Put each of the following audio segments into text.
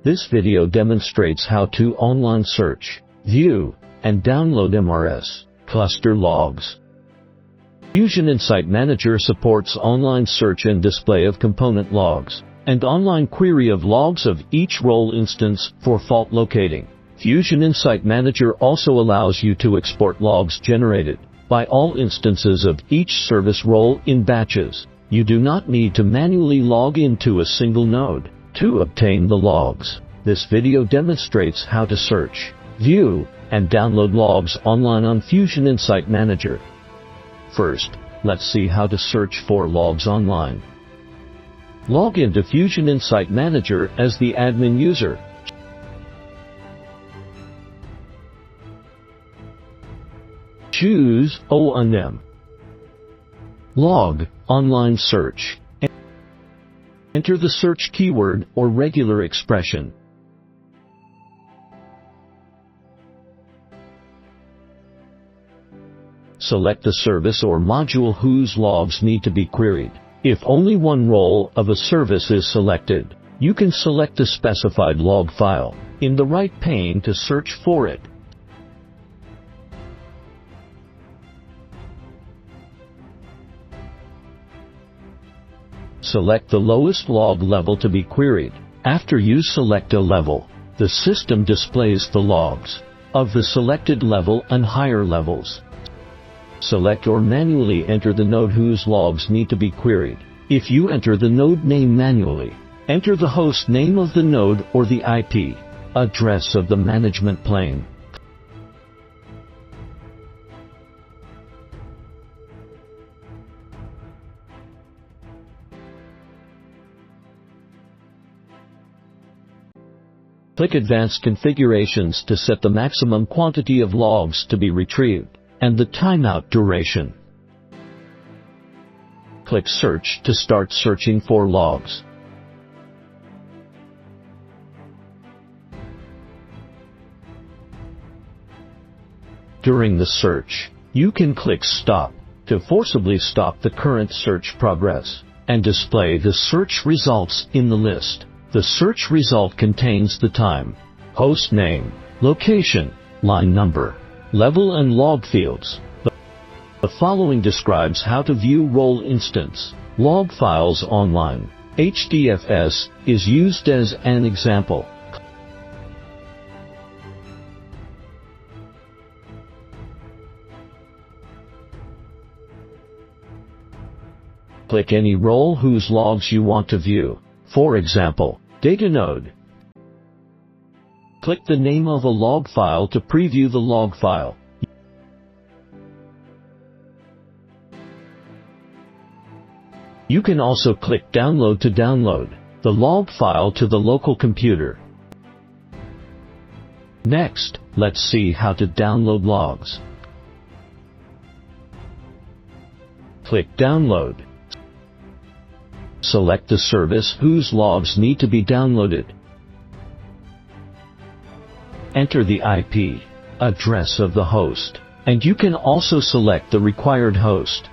This video demonstrates how to online search, view, and download MRS cluster logs. Fusion Insight Manager supports online search and display of component logs, and online query of logs of each role instance for fault locating. Fusion Insight Manager also allows you to export logs generated by all instances of each service role in batches. You do not need to manually log into a single node to obtain the logs. This video demonstrates how to search, view, and download logs online on Fusion Insight Manager. First, let's see how to search for logs online. Log into Fusion Insight Manager as the admin user. Choose O&M. Log, online search. Enter the search keyword or regular expression. Select the service or module whose logs need to be queried. If only one role of a service is selected, you can select the specified log file in the right pane to search for it. Select the lowest log level to be queried. After you select a level, the system displays the logs of the selected level and higher levels. Select or manually enter the node whose logs need to be queried. If you enter the node name manually, enter the host name of the node or the IP address of the management plane. Click Advanced Configurations to set the maximum quantity of logs to be retrieved and the timeout duration. Click Search to start searching for logs. During the search, you can click Stop to forcibly stop the current search progress and display the search results in the list. The search result contains the time, host name, location, line number, level and log fields. The following describes how to view role instance log files online. HDFS is used as an example. Click any role whose logs you want to view. For example, Data Node. Click the name of a log file to preview the log file. You can also click Download to download the log file to the local computer. Next, let's see how to download logs. Click Download. Select the service whose logs need to be downloaded. Enter the IP address of the host, and you can also select the required host.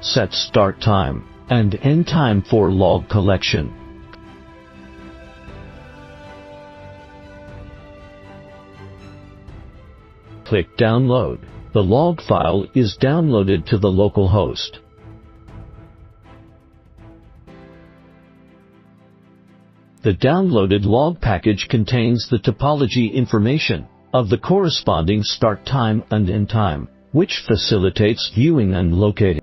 Set start time and end time for log collection. Click Download. The log file is downloaded to the local host. The downloaded log package contains the topology information of the corresponding start time and end time, which facilitates viewing and locating.